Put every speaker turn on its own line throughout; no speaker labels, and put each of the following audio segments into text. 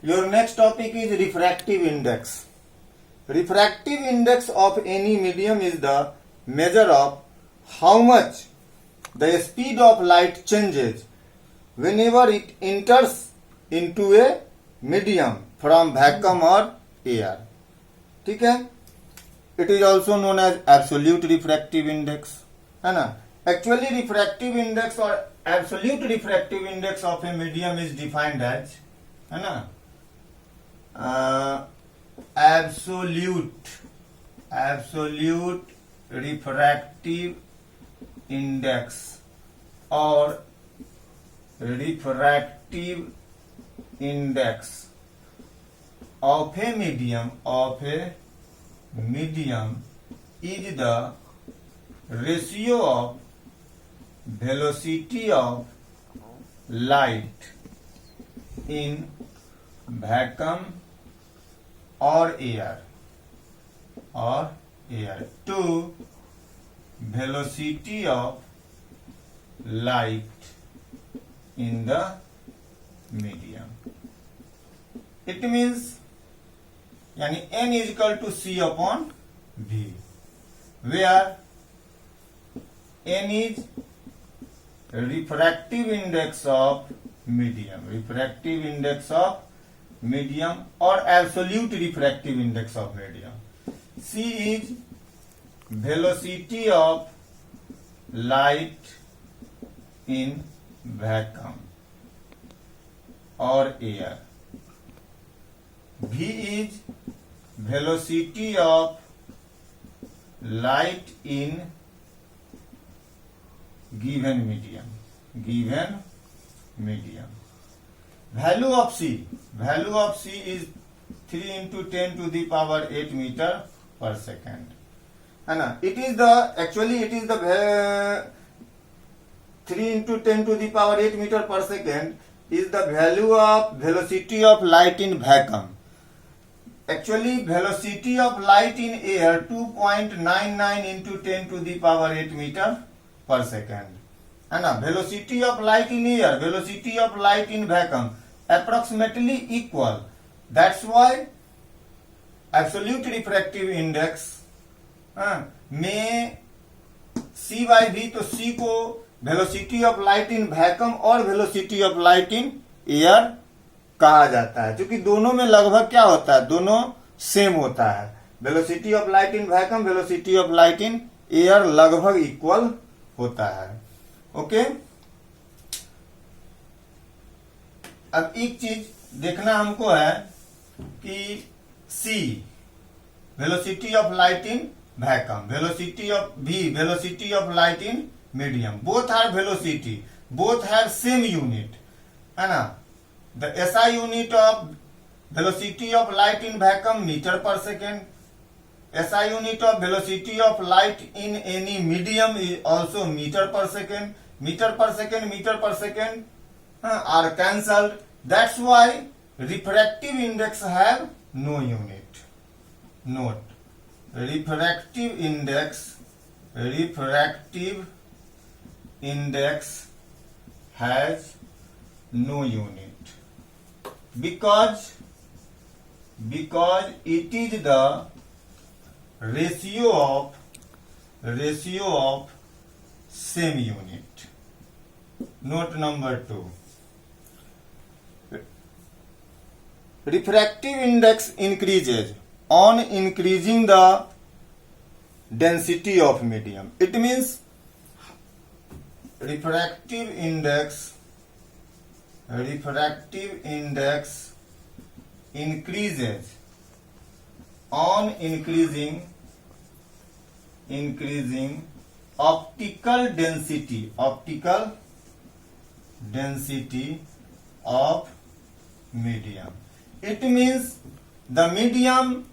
Your next topic is refractive index. Refractive index of any medium is the measure of how much the speed of light changes whenever it enters into a medium from vacuum or air. ठीक है? It is also known as absolute refractive index. है ना? Actually, refractive index or absolute refractive index of a medium is defined as, है ना? Absolute refractive index or refractive index of a medium is the ratio of velocity of light in vacuum or air to velocity of light in the medium. It means यानी n is equal to c upon v, where n is refractive index of medium or absolute refractive index of medium. C is velocity of light in vacuum or air. V is velocity of light in given medium. Value of C is 3 into 10 to the power 8 meter per second. It is the 3 into 10 to the power 8 meter per second is the value of velocity of light in vacuum. Actually, velocity of light in air 2.99 into 10 to the power 8 meter per second. Velocity of light in air, velocity of light in vacuum approximately equal. That's why absolute refractive index में C by V, तो C को velocity of light in vacuum और velocity of light in air कहा जाता है, क्योंकि दोनों में लगभग क्या होता है, दोनों सेम होता है. Velocity of light in vacuum, velocity of light in air लगभग इक्वल होता है. ओके, अब एक चीज देखना हमको है कि C velocity of light in vacuum, velocity of V velocity of light in medium, both are velocity, both have same unit, है ना. The SI unit of velocity of light in vacuum meter per second. SI unit of velocity of light in any medium is also meter per second. Meter per second are cancelled. That's why refractive index have no unit. Note, refractive index has no unit. Because it is the ratio of same unit. Note number 2. Refractive index increases on increasing the density of medium. It means refractive index increases on increasing optical density of medium. It means the medium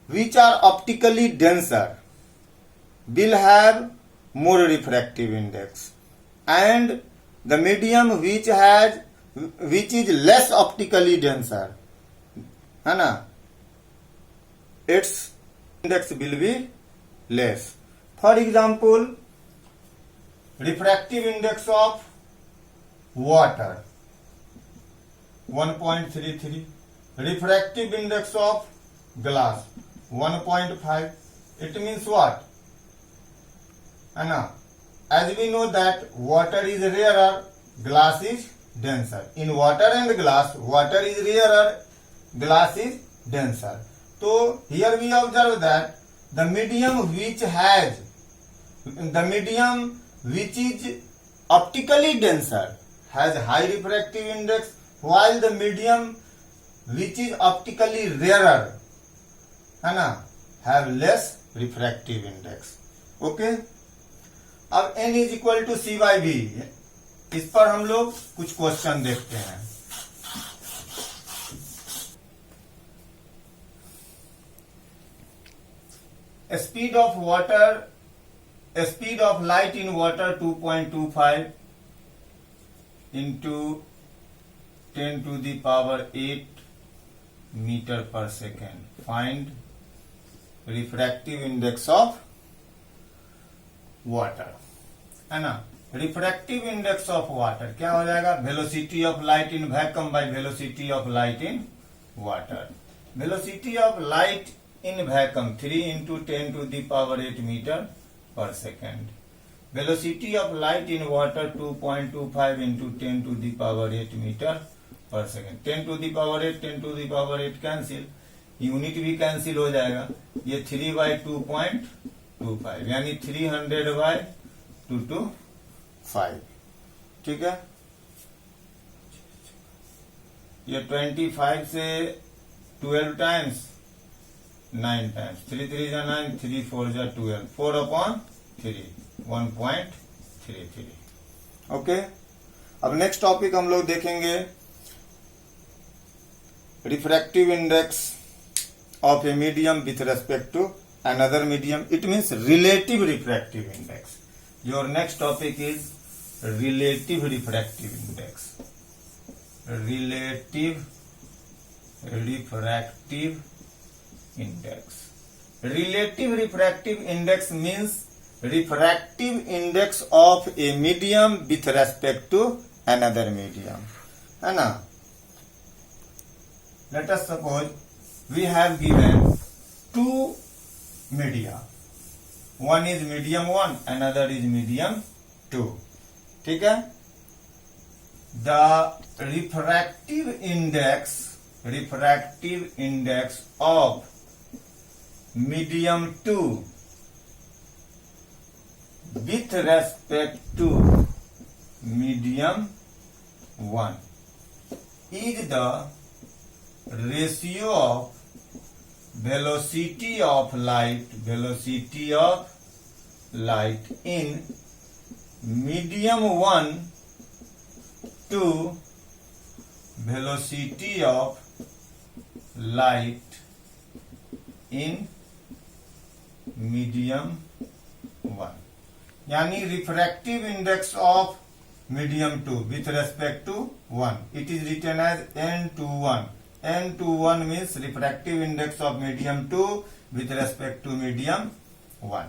which are optically denser will have more refractive index, and the medium which is less optically denser, है ना, its index will be less. For example, refractive index of water. 1.33. Refractive index of glass 1.5. It means what? And now, as we know that water is rarer, glass is denser. In water and glass, water is rarer, glass is denser. So here we observe that the medium which is optically denser has high refractive index, while the medium which is optically rarer है ना have less refractive index. Okay. अब n is equal to c by v, इस पर हम लोग कुछ question देखते हैं. Speed of light in water 2.25 into 10 to the power 8 meter per second. Find refractive index of water. है ना. Refractive index of water क्या हो जाएगा? Velocity of light in vacuum by velocity of light in water. Velocity of light in vacuum 3 into 10 to the power 8 meter per second. Velocity of light in water 2.25 into 10 to the power 8 meter per second. 10 to the power 8, 10 to the power 8 cancel, unit भी cancel हो जाएगा. ये 3 by 2.25 यानी 300 by 225. ठीक है. ये 25 से 12 times 9 times 3 3 जा 9 3 4 जा 12 4/3 1.33. ओके. अब नेक्स्ट टॉपिक हम लोग देखेंगे refractive index of a medium with respect to another medium. It means relative refractive index. Your next topic is relative refractive index. Relative refractive index. Relative refractive index means refractive index of a medium with respect to another medium. है ना. Let us suppose we have given two media. One is medium 1, another is medium 2. ठीक है. The refractive index of medium 2 with respect to medium 1 is the ratio of velocity of light in medium 1 to velocity of light in medium 1. यानी refractive index of medium 2 with respect to 1. It is written as n21. n21 means refractive index of medium 2 with respect to medium 1.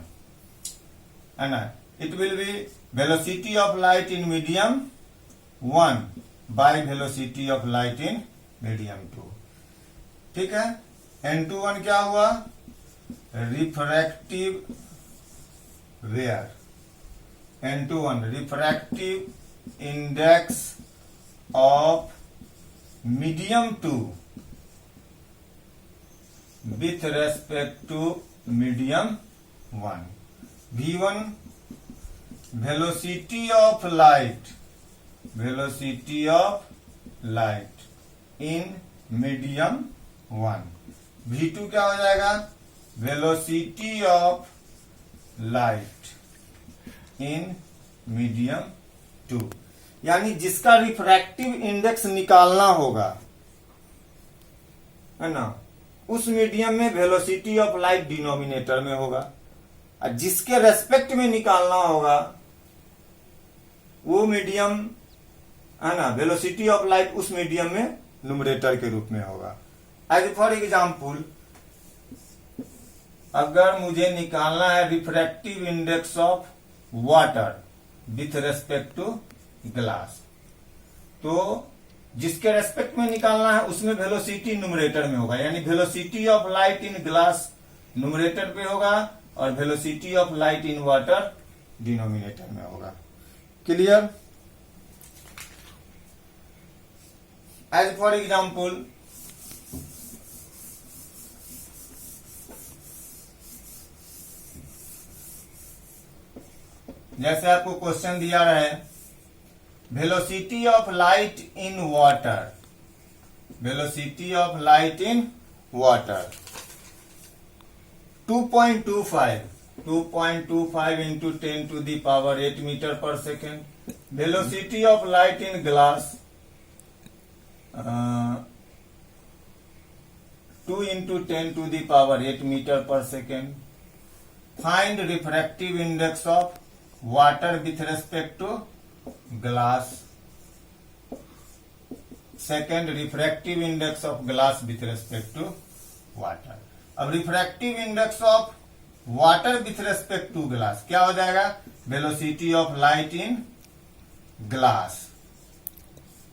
है ना. It will be velocity of light in medium 1 by velocity of light in medium 2. ठीक है. n21 क्या हुआ? Refractive n21 refractive index of medium 2 with respect to medium 1. v1 velocity of light in medium 1. v2 क्या हो जाएगा? Velocity of light in medium 2. यानी जिसका refractive index निकालना होगा, है ना, उस मीडियम में वेलोसिटी ऑफ लाइट डिनोमिनेटर में होगा, और जिसके रेस्पेक्ट में निकालना होगा वो मीडियम, है ना, वेलोसिटी ऑफ लाइट उस मीडियम में न्यूमरेटर के रूप में होगा. एज फॉर एग्जाम्पल, अगर मुझे निकालना है refractive index of water with respect to glass, तो जिसके रेस्पेक्ट में निकालना है उसमें वेलोसिटी न्यूमरेटर में होगा, यानी velocity of light in glass numerator पे होगा और velocity of light in water denominator में होगा। क्लियर? एज फॉर एग्जाम्पल, जैसे आपको क्वेश्चन दिया रहे, velocity of light in water, velocity of light in water 2.25 into 10 to the power 8 meter per second. Velocity of light in glass 2 into 10 to the power 8 meter per second. Find refractive index of water with respect to glass. Second, refractive index of glass with respect to water. अब refractive index of water with respect to glass क्या हो जाएगा? Velocity of light in glass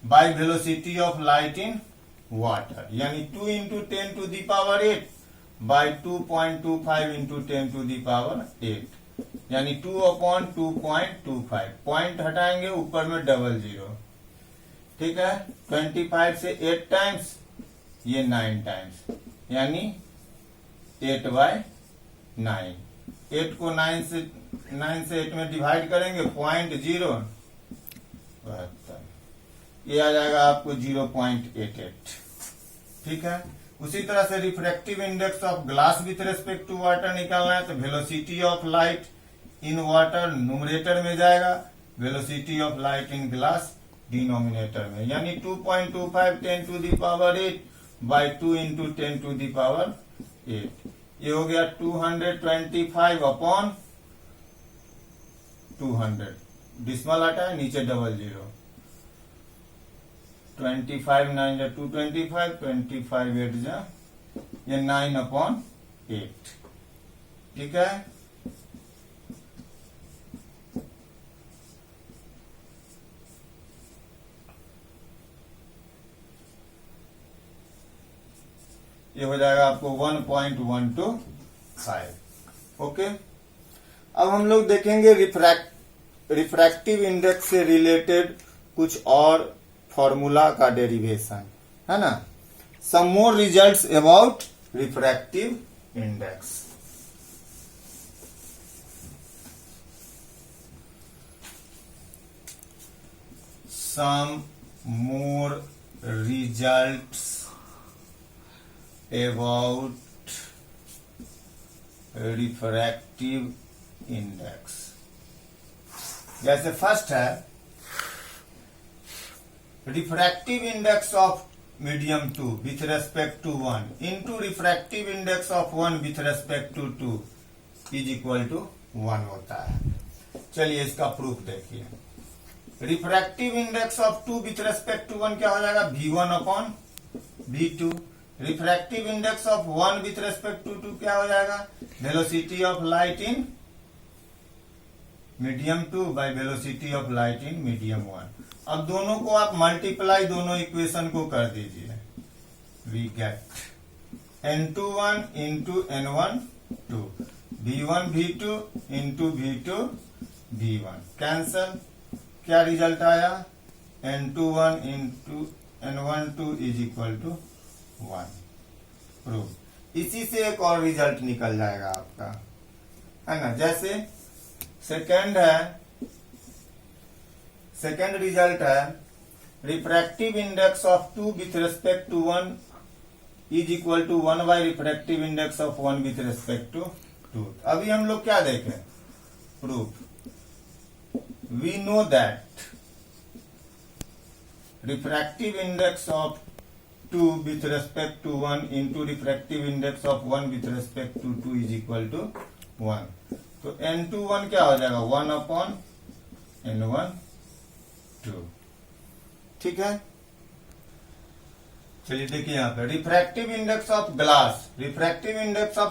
by velocity of light in water, यानी 2 into 10 to the power 8 by 2.25 into 10 to the power 8, यानी 2/2.25। Point हटाएंगे, ऊपर में double zero, ठीक है। 25 से 8 टाइम्स, ये 9 टाइम्स, यानी 8/9। 8 को 9 से 8 में डिवाइड करेंगे, 0.0, ये आ जाएगा आपको 0.88, ठीक है। उसी तरह से refractive index of glass with respect to water निकालना है, तो velocity of light in water numerator में जाएगा, velocity of light in glass denominator में, यानी 2.25 10 to the power 8 by 2 into 10 to the power 8। ये हो गया 225/200, डिस्मल हटा है, नीचे डबल जीरो, 25 9 जा 225, 25 8 जा ये 9/8, ठीक है। ये हो जाएगा आपको 1.125। ओके, अब हम लोग देखेंगे रिफ्रैक्टिव इंडेक्स से रिलेटेड कुछ और फॉर्मूला का डेरिवेशन, है ना। Some more results about refractive index. Some more results about refractive index। जैसे फर्स्ट है refractive index of medium 2 with respect to 1 into refractive index of 1 with respect to 2 is equal to 1 होता है। चलिए इसका proof देखिए। Refractive index of 2 with respect to 1 क्या हो जाएगा? V1/V2। Refractive index of 1 with respect to 2 क्या हो जाएगा? Velocity of light in medium 2 bye velocity of light in medium 1। अब दोनों को आप मल्टीप्लाई दोनों इक्वेशन को कर दीजिए, we get N21 into N12 V1/V2 into V2/V1 cancel, क्या रिजल्ट आया? N21 into N12 is equal to 1। Proof. इसी से एक और रिजल्ट निकल जाएगा आपका, है ना। जैसे सेकंड रिजल्ट है refractive index of 2 with respect to 1 is equal to 1 by refractive index of 1 with respect to 2। अभी हम लोग क्या देखें? Proof. We know that refractive index of 2 with respect to 1 into refractive index of 1 with respect to 2 is equal to 1। तो N21 क्या हो जाएगा? 1/N12, ठीक है। चलिए देखिए यहाँ पे refractive index of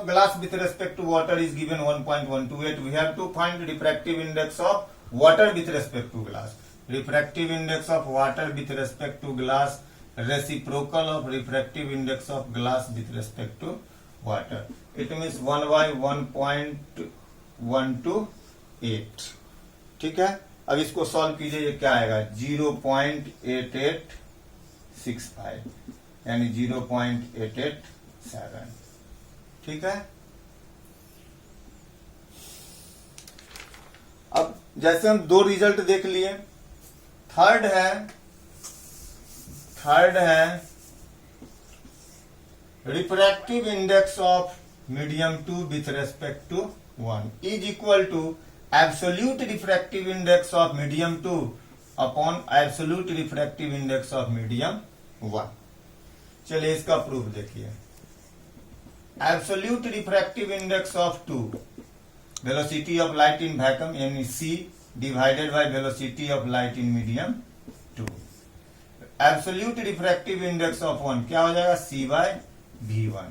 glass with respect to water is given 1.128। We have to find refractive index of water with respect to glass. refractive index of water with respect to glass, reciprocal of refractive index of glass with respect to water. It means 1 by 1.128. ठीक है, अब इसको solve कीजिए, ये क्या आएगा 0.8865 यानी 0.887. ठीक है, अब जैसे हम दो रिजल्ट देख लिए, थर्ड है refractive index of medium 2 with respect to 1 is equal to absolute refractive index of medium 2 upon absolute refractive index of medium 1. चलिए इसका प्रूफ देखिए. Absolute refractive index of 2, velocity of light in vacuum यानी c divided by velocity of light in medium 2. Absolute refractive index of 1 क्या हो जाएगा c by v1.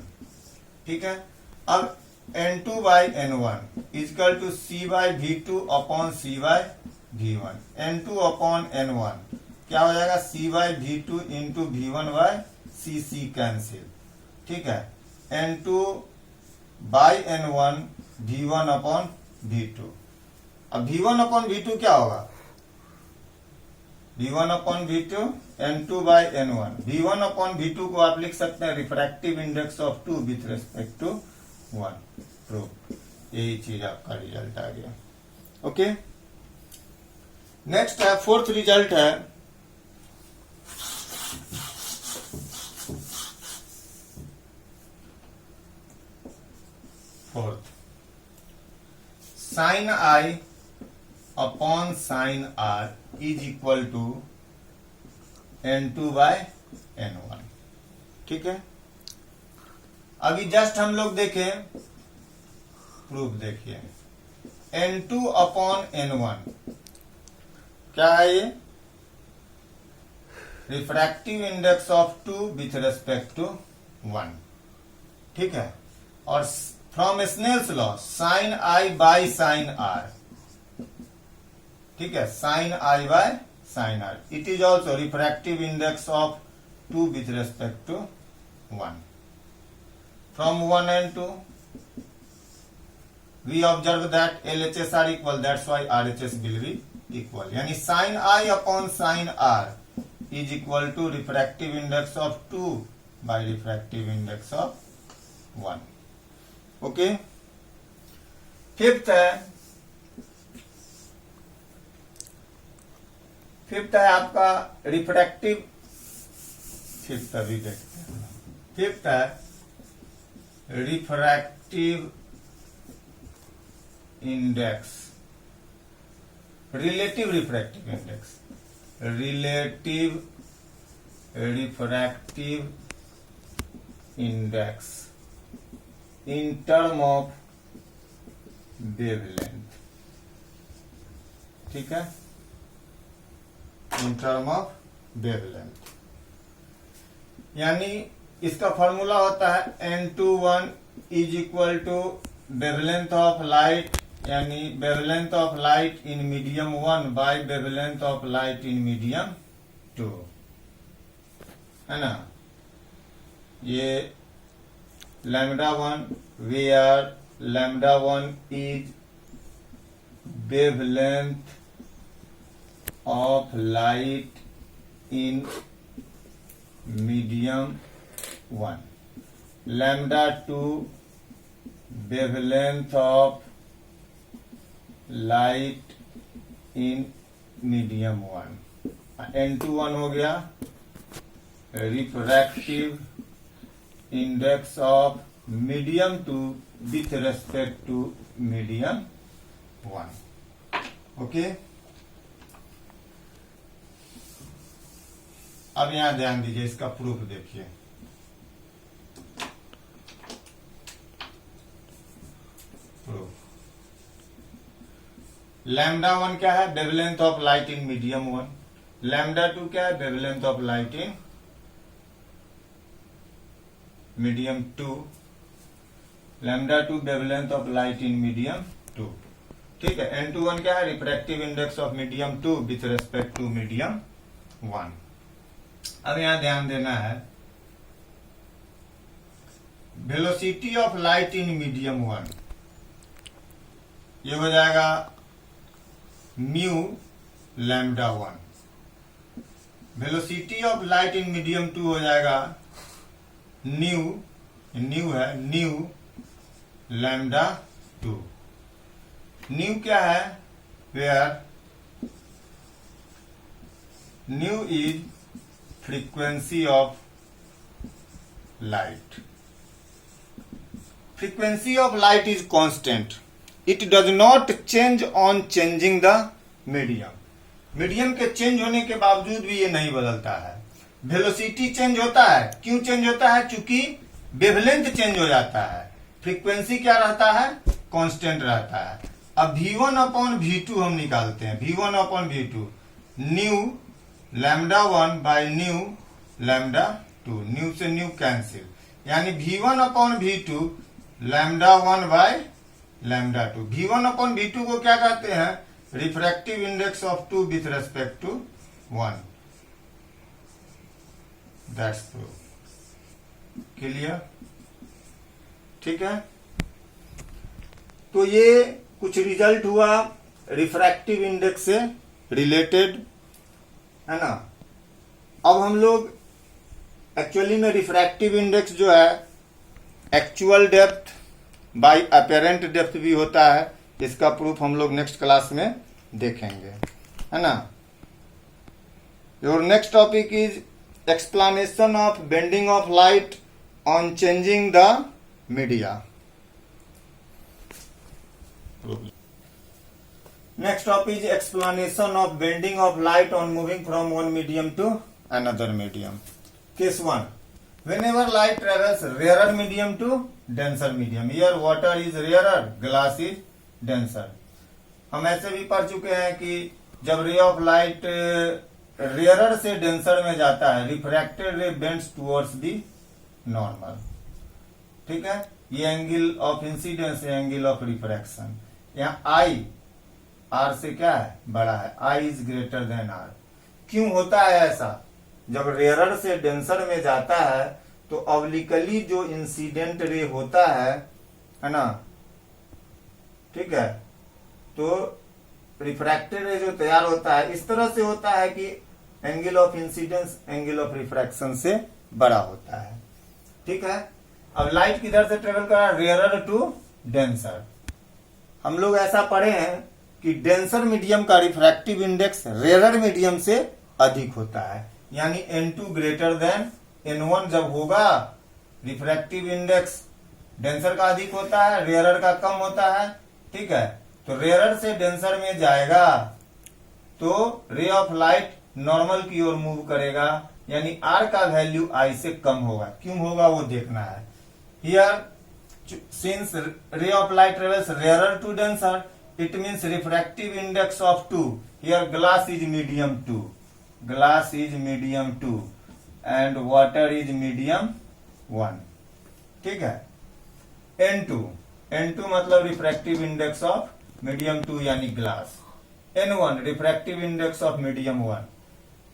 ठीक है, अब n2 by n1 is equal to c by v2 upon c by v1. n2 upon n1 क्या हो जाएगा c by v2 into v1 by c cancel. ठीक है, n2 by n1 v1 upon v2. अब v1 upon v2 क्या होगा v1 upon v2 n2 by n1. v1 upon v2 को आप लिख सकते हैं refractive index of 2 with respect to 1. Proof, यही चीज आपका रिजल्ट आ गया. ओके, नेक्स्ट है फोर्थ रिजल्ट है fourth, sine I upon sine R is equal to n2 by n1. ठीक है, अभी जस्ट हम लोग देखें, प्रूफ देखिए. n2 अपॉन n1 क्या है ये refractive index of 2 with respect to 1. ठीक है, और from Snell's law sine I by sine R. ठीक है, sine I by sine R, it is also refractive index of 2 with respect to 1. From 1 and 2, we observe that LHS are equal, that's why RHS will be equal. यानी sin I upon sin R is equal to refractive index of 2 by refractive index of 1. Okay. Fifth है आपका refractive. Fifth अभी देखते हैं. Fifth है refractive index, relative refractive index, relative refractive index in term of wavelength. ठीक है, in term of wavelength यानी इसका फॉर्मूला होता है n21 is equal to wavelength of light यानी wavelength of light in medium 1 by wavelength of light in medium 2. है ना, ये λ1 where λ1 is wavelength of light in medium 1, λ2 wavelength of light in medium 1. n21 हो गया refractive index of medium 2 with respect to medium 1. Okay, अब यहां ध्यान दीजिए, इसका प्रूफ देखिए. λ1 क्या है wavelength of light in medium 1. λ2 क्या है wavelength of light in medium 2. λ2 wavelength of light in medium 2. ठीक है, N21 क्या है, refractive index of medium 2 with respect to medium 1। अब यहां ध्यान देना है, velocity of light in medium 1 ये हो जाएगा mu lambda 1। Velocity of light in medium 2 हो जाएगा न्यू है न्यू लैम्डा 2। न्यू क्या है, where nu is frequency of light. Frequency of light is constant, it does not change on changing the medium. Medium के change होने के बावजूद भी ये नहीं बदलता है। वेलोसिटी चेंज होता है, क्यों चेंज होता है, चूंकि वेवलेंथ चेंज हो जाता है। फ्रीक्वेंसी क्या रहता है, कांस्टेंट रहता है। अब V1 अपॉन V2 हम निकालते हैं, V1 upon V2 nu lambda 1 by nu lambda 2, nu से न्यू कैंसिल, यानी V1 upon V2 lambda 1 by lambda 2। V1 upon V2 को क्या कहते हैं, refractive index of 2 with respect to 1। That's proof, clear, ठीक है। तो ये कुछ रिजल्ट हुआ रिफ्रैक्टिव इंडेक्स से रिलेटेड, है ना। अब हम लोग एक्चुअली में रिफ्रैक्टिव इंडेक्स जो है actual depth by apparent depth भी होता है, इसका प्रूफ हम लोग नेक्स्ट क्लास में देखेंगे, है ना। Your next topic is explanation of bending of light on changing the media. Next topic is explanation of bending of light on moving from one medium to another medium. Case 1. Whenever light travels rarer medium to denser medium. Here water is rarer, glass is denser. हम ऐसे भी पढ़ चुके हैं कि जब रे of light rarer से डेंसर में जाता है, refracted ray bends towards the normal, ठीक है। ये एंगल ऑफ इंसिडेंस है, एंगल ऑफ रिफ्रैक्शन। यहाँ आई आर से क्या है, बड़ा है, I is greater than are. क्यों होता है ऐसा, जब रेयरर से डेंसर में जाता है तो ऑब्लिकली जो इंसिडेंट रे होता है ना, ठीक है, तो रिफ्रैक्टेड रे जो तैयार होता है इस तरह से होता है कि angle of incidence angle of refraction से बड़ा होता है, ठीक है। अब लाइट किधर से ट्रेवल कर रहा है, रेयरर टू डेंसर। हम लोग ऐसा पढ़े हैं कि डेंसर मीडियम का रिफ्रैक्टिव इंडेक्स रेयरर मीडियम से अधिक होता है, यानी N2 ग्रेटर देन N1 जब होगा, रिफ्रैक्टिव इंडेक्स डेंसर का अधिक होता है, रेयरर का कम होता है, ठीक है। तो रेयरर से डेंसर में जाएगा तो रे ऑफ लाइट नॉर्मल की ओर मूव करेगा, यानी R का वैल्यू I से कम होगा। क्यों होगा वो देखना है। Here since ray of light travels rarer to denser, it means refractive index of 2. Here glass is medium 2, glass is medium 2 and water is medium 1, ठीक है। N2 मतलब रिफ्रैक्टिव इंडेक्स ऑफ मीडियम 2 यानी glass. N1 refractive index of medium 1,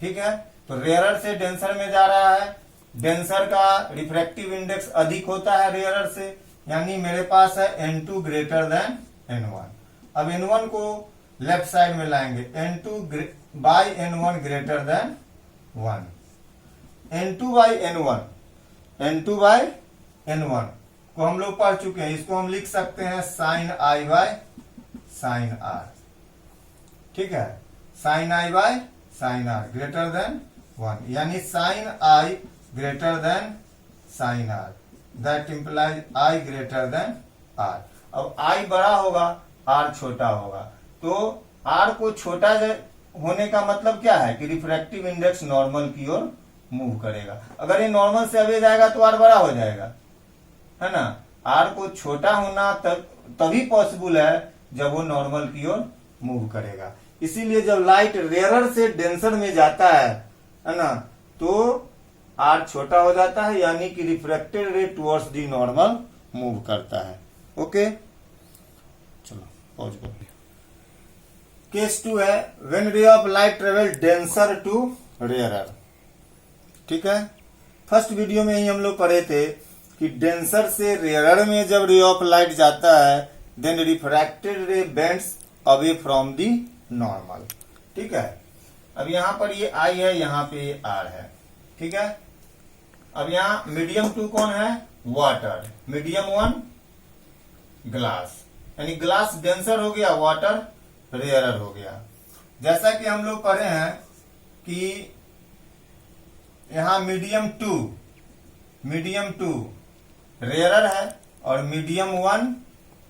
ठीक है। तो rarer से denser में जा रहा है, डेंसर का रिफ्रैक्टिव इंडेक्स अधिक होता है रेयरर से, यानी मेरे पास है N2 ग्रेटर देन N1। अब N1 को लेफ्ट साइड में लाएंगे, N2 by N1 greater than 1। N2 by N1 को हम लोग पढ़ चुके हैं, इसको हम लिख सकते हैं sine I by sine R, ठीक है। Sine I by sine R greater than 1, यानी sine I greater than sine R, that implies I greater than R। अब I बड़ा होगा, R छोटा होगा, तो R को छोटा होने का मतलब क्या है कि रिफ्रैक्टिव इंडेक्स नॉर्मल की ओर मूव करेगा। अगर ये नॉर्मल से अवे जाएगा तो R बड़ा हो जाएगा, है ना। R को छोटा होना तभी पॉसिबल है जब वो नॉर्मल की ओर मूव करेगा। इसीलिए जब लाइट रेयरर से डेंसर में जाता है ना, तो R छोटा हो जाता है, यानी कि रिफ्रैक्टेड रे टुवर्ड्स दी नॉर्मल मूव करता है। ओके, चलो पॉज करो। केस 2 है when ray of light travel denser to rarer. ठीक है, फर्स्ट वीडियो में ही हम लोग पढ़े थे कि डेंसर से रेयरर में जब रे ऑफ लाइट जाता है then refracted ray bends away from the normal. ठीक है, अब यहां पर ये आई है, यहां पे ये आर है। ठीक है, अब यहां मीडियम 2 कौन है? वाटर। मीडियम 1 ग्लास, यानी ग्लास डेंसर हो गया, वाटर रेयरर हो गया। जैसा कि हम लोग पढ़े हैं कि यहां मीडियम 2 रेयरर है और मीडियम 1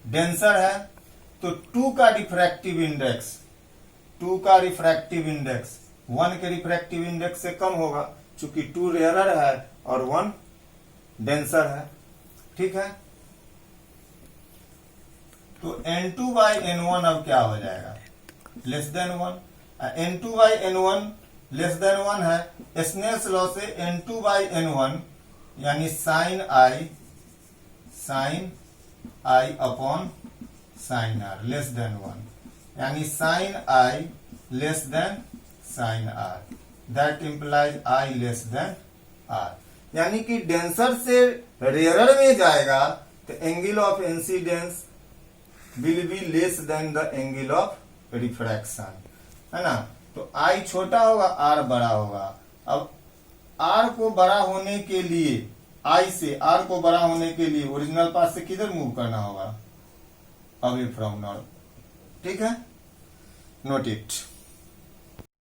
डेंसर है, तो 2 का रिफ्रैक्टिव इंडेक्स 1 के रिफ्रैक्टिव इंडेक्स से कम होगा, चूंकि 2 रेयरर है और 1 डेंसर है। ठीक है, तो N2 by N1 अब क्या हो जाएगा? Less than 1। N2 by N1 less than 1 है, स्नेल्स लॉ से N2 by N1 यानी sine I upon sine R less than 1, यानी sine I less than sine R, that implies I less than R. यानी कि denser से rarer में जाएगा तो angle of incidence will be less than the angle of refraction, है ना। तो आई छोटा होगा, आर बड़ा होगा। अब आर को बड़ा होने के लिए, आई से आर को बड़ा होने के लिए ओरिजिनल पाथ से किधर मूव करना होगा? Away from north. ठीक है, नोट इट।